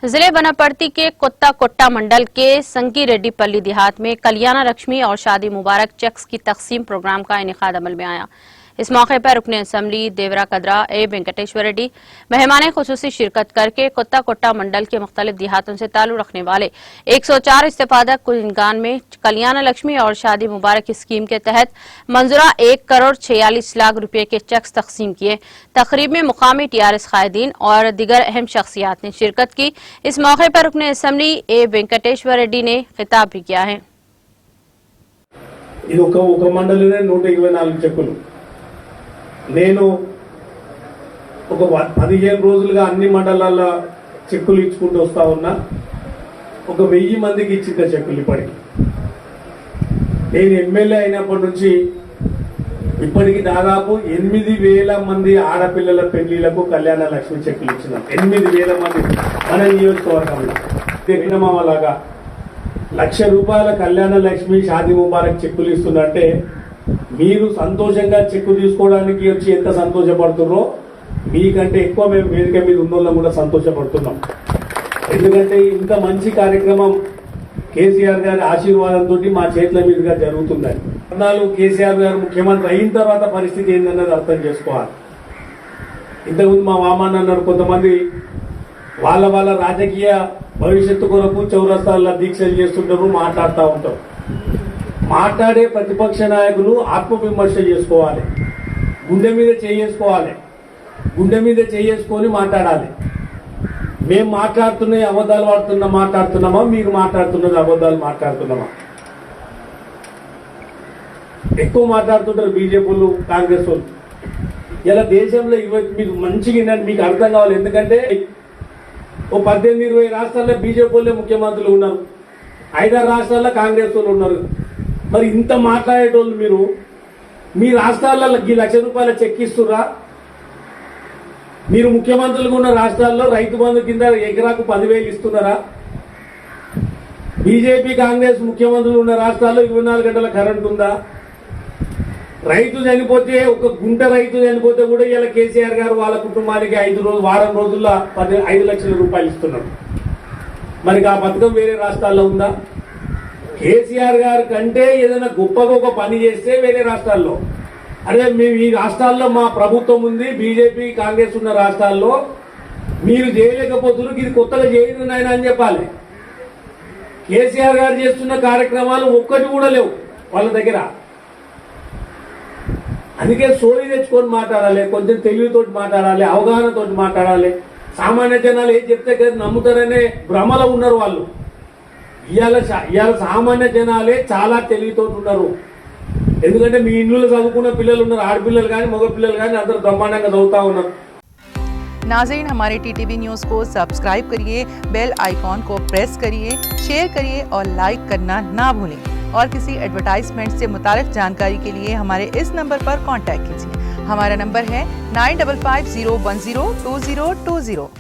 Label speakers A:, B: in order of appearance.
A: जिले बनापर्ती के कोत्ता मंडल के संकीरेड्डीपल्ली देहात में कल्याण लक्ष्मी और शादी मुबारक चेक्स की तकसीम प्रोग्राम का इनेकाद अमल में आया। इस मौके पर रुकने असेंबली देवरा कदरा ए वेंकटेश्वर रेड्डी मेहमान खुसूसी शिरकत करके कोत्ता मंडल के मुख्तलिफ देहातों से ताल्लुक रखने वाले 104 इस्तेफादक कुलगान में कल्याण लक्ष्मी और शादी मुबारक स्कीम के तहत मंजूरा 1,46,00,000 रुपए के चेक्स तकसीम किए। तकरीब में मुकामी टीआरएस कायदीन और दीगर अहम शख्सियात ने शिरकत की। इस मौके पर रुकने असेंबली ए वेंकटेश्वर रेड्डी ने खिताब भी किया है।
B: నేను ఒక 15 రోజులుగా అన్ని మండలాల చెక్కులు ఇచ్చుకుంటూ వస్తా ఉన్నా. ఒక 1000 మందికి ఇచ్చిన చెక్కులు ఇప్పటికి. నేను ఎమ్మెల్యే అయినప్పటి నుంచి ఇప్పటికి దాదాపు 8,000 మంది ఆడపిల్లల పెళ్లిలకు కళ్యాణ లక్ష్మి చెక్కులు ఇచ్చినాం. 8,000 మంది మన నియోజకవర్గంలో. దినమాలాగా ₹1,00,000 కళ్యాణ లక్ష్మి షాదీ ముబారక్ చెక్కులు ఇస్తుందంటే మీరు సంతోషంగా చెక్కు తీసుకోవడానికి వచ్చి ఎంత సంతోషపడుతున్నారో మీకంటే ఎక్కువ మేము వేదిక మీద ఉన్నోళ్ళం కూడా సంతోషపడుతున్నాం. ఎందుకంటే ఇంత మంచి కార్యక్రమం కేసీఆర్ గారి ఆశీర్వాదంతో మా చేతుల మీదుగా జరుగుతుందని. 14 కేసీఆర్ గారు ముఖ్యమంత్రి అయిన తర్వాత పరిస్థితి ఏందన్నది అర్థం చేసుకోవాలి. ఇంతకుముందు మా మామన్న అన్నారు, కొంతమంది వాళ్ళ రాజకీయ భవిష్యత్తు కొరకు చౌరస్తాల్లో దీక్షలు చేస్తుంటారు, మాట్లాడుతూ ఉంటారు. మాట్లాడే ప్రతిపక్ష నాయకులు ఆత్మవిమర్శ చేసుకోవాలి, గుండె మీద చేసుకొని మాట్లాడాలి. మేము మాట్లాడుతున్న అబద్ధాలు మాట్లాడుతున్నామా, మీరు మాట్లాడుతున్నది అబద్ధాలు మాట్లాడుతున్నామా? ఎక్కువ మాట్లాడుతుంటారు బీజేపీలు, కాంగ్రెస్ వాళ్ళు. ఇలా దేశంలో మీకు మంచిగా మీకు అర్థం కావాలి. ఎందుకంటే ఓ 18-20 రాష్ట్రాల్లో బీజేపీ వాళ్ళే ముఖ్యమంత్రులు ఉన్నారు, 5-6 రాష్ట్రాల్లో కాంగ్రెస్ వాళ్ళు ఉన్నారు. మరి ఇంత మాట్లాడేటోళ్ళు మీరు మీ రాష్ట్రాలలో ₹1,00,000 చెక్ ఇస్తుర్రా? మీరు ముఖ్యమంత్రులుగా ఉన్న రాష్ట్రాల్లో రైతు బంధు కింద ఎకరాకు 10,000 ఇస్తున్నారా? బీజేపీ కాంగ్రెస్ ముఖ్యమంత్రులు ఉన్న రాష్ట్రాల్లో 24 గంటల కరెంట్ ఉందా? రైతు చనిపోతే, ఒక గుంట రైతు చనిపోతే కూడా ఇలా కేసీఆర్ గారు వాళ్ళ కుటుంబానికి వారం రోజుల్లో 5 లక్షల రూపాయలు ఇస్తున్నారు. మరి ఆ పథకం వేరే రాష్ట్రాల్లో ఉందా? కేసీఆర్ గారి కంటే ఏదైనా గొప్పగా ఒక పని చేస్తే వేరే రాష్ట్రాల్లో, అదే మేము ఈ రాష్ట్రాల్లో మా ప్రభుత్వం ఉంది, బీజేపీ కాంగ్రెస్ ఉన్న రాష్ట్రాల్లో మీరు చేయలేకపోతున్నారు, ఇది కొత్తగా చేయను నాయన అని చెప్పాలి. కేసీఆర్ గారు చేస్తున్న కార్యక్రమాలు ఒక్కటి కూడా లేవు వాళ్ళ దగ్గర. అందుకే సోయి తెచ్చుకొని మాట్లాడాలి, కొంచెం తెలివితోటి మాట్లాడాలి, అవగాహనతోటి మాట్లాడాలి. సామాన్య జనాలు ఏం చెప్తే కదా నమ్ముతారనే భ్రమలో ఉన్నారు వాళ్ళు. ఇవాళ సామాన్య జనాలే చాలా తెలివితోటి ఉన్నారు. ఎందుకంటే మీ ఇళ్ళలో చదువుకున్న పిల్లలు ఉన్నారు, ఆడపిల్లలు కానీ మగ పిల్లలు కానీ అందరూ బ్రహ్మాండంగా చదువుతా ఉన్నారు.
C: नाज़रीन, हमारे टीटीवी न्यूज़ को सब्सक्राइब करिए, बेल आइकॉन को प्रेस करिए, शेयर करिए और लाइक करना ना भूलें। और किसी एडवर्टाइजमेंट से मुताल्लिक जानकारी के लिए हमारे इस नंबर पर कांटेक्ट कीजिए। हमारा नंबर है 9550102020।